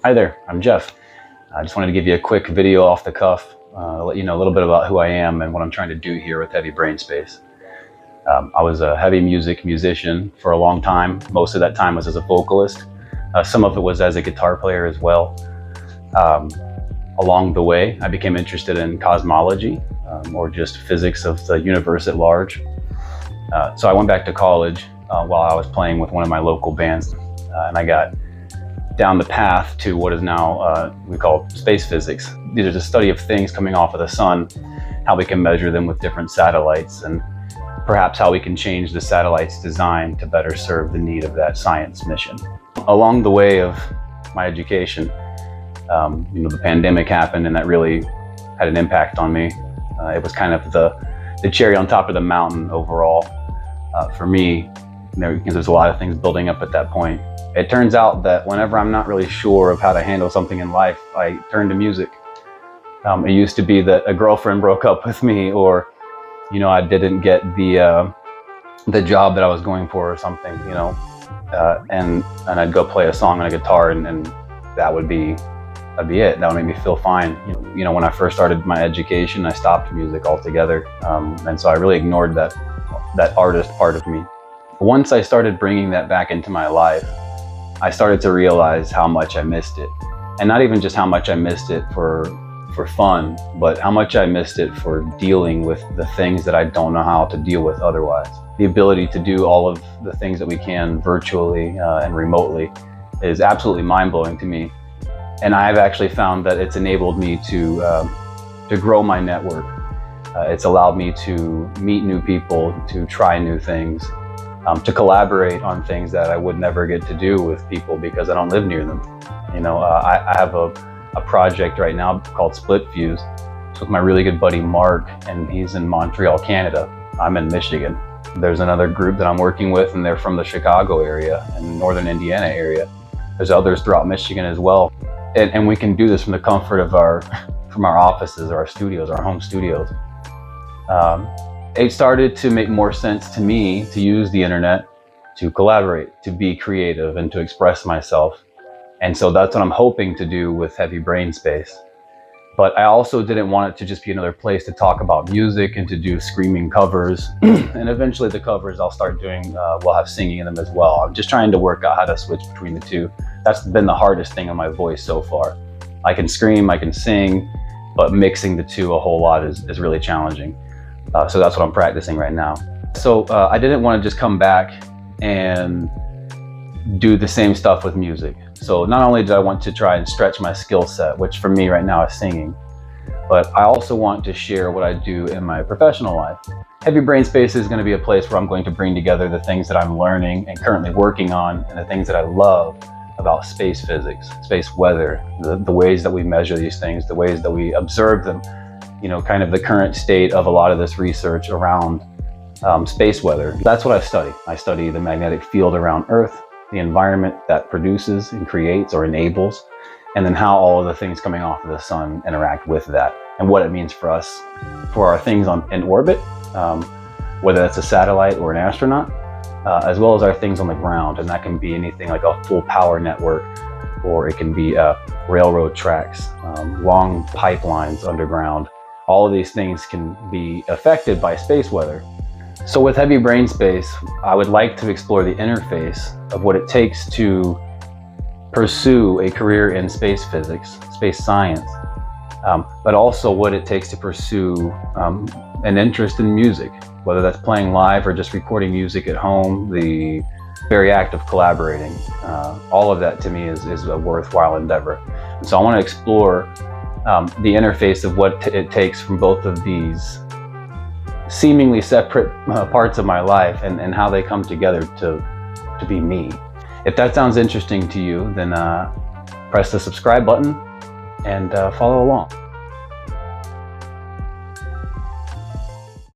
Hi there, I'm Jeff. I just wanted to give you a quick video off the cuff, let you know a little bit about who I am and what I'm trying to do here with Heavy Brain Space. I was a heavy music musician for a long time. Most of that time was as a vocalist. Some of it was as a guitar player as well. Along the way, I became interested in cosmology, or just physics of the universe at large. So I went back to college while I was playing with one of my local bands, and I got down the path to what is now we call space physics. These are the study of things coming off of the sun, how we can measure them with different satellites, and perhaps how we can change the satellite's design to better serve the need of that science mission. Along the way of my education, the pandemic happened, and that really had an impact on me. It was kind of the cherry on top of the mountain overall for me, because there's a lot of things building up at that point. It turns out that whenever I'm not really sure of how to handle something in life, I turn to music. It used to be that a girlfriend broke up with me, or I didn't get the job that I was going for or something, and I'd go play a song on a guitar, and that'd be it. That would make me feel fine. When I first started my education, I stopped music altogether, and so I really ignored that artist part of me. Once I started bringing that back into my life, I started to realize how much I missed it. And not even just how much I missed it for fun, but how much I missed it for dealing with the things that I don't know how to deal with otherwise. The ability to do all of the things that we can virtually and remotely is absolutely mind-blowing to me. And I've actually found that it's enabled me to grow my network. It's allowed me to meet new people, to try new things, to collaborate on things that I would never get to do with people because I don't live near them. I have a project right now called Split Fuse. It's with my really good buddy Mark, and he's in Montreal, Canada. I'm in Michigan. There's another group that I'm working with, and they're from the Chicago area and northern Indiana area. There's others throughout Michigan as well. And we can do this from the comfort of from our offices or our studios, our home studios. It started to make more sense to me to use the internet to collaborate, to be creative, and to express myself. And so that's what I'm hoping to do with Heavy Brain Space. But I also didn't want it to just be another place to talk about music and to do screaming covers. And eventually the covers I'll start doing, we'll have singing in them as well. I'm just trying to work out how to switch between the two. That's been the hardest thing on my voice so far. I can scream, I can sing, but mixing the two a whole lot is really challenging. So that's what I'm practicing right now. So I didn't want to just come back and do the same stuff with music. So not only did I want to try and stretch my skill set, which for me right now is singing, but I also want to share what I do in my professional life. Heavy Brain Space is going to be a place where I'm going to bring together the things that I'm learning and currently working on, and the things that I love about space physics, space weather, the ways that we measure these things, the ways that we observe them, kind of the current state of a lot of this research around space weather. That's what I study. I study the magnetic field around Earth, the environment that produces and creates or enables, and then how all of the things coming off of the sun interact with that, and what it means for us, for our things in orbit, whether that's a satellite or an astronaut, as well as our things on the ground. And that can be anything like a full power network, or it can be railroad tracks, long pipelines underground. All of these things can be affected by space weather. So with Heavy Brain Space, I would like to explore the interface of what it takes to pursue a career in space physics, space science, but also what it takes to pursue an interest in music, whether that's playing live or just recording music at home, the very act of collaborating. All of that to me is a worthwhile endeavor. And so I want to explore the interface of what it takes from both of these seemingly separate parts of my life, and how they come together to be me. If that sounds interesting to you, then press the subscribe button and follow along.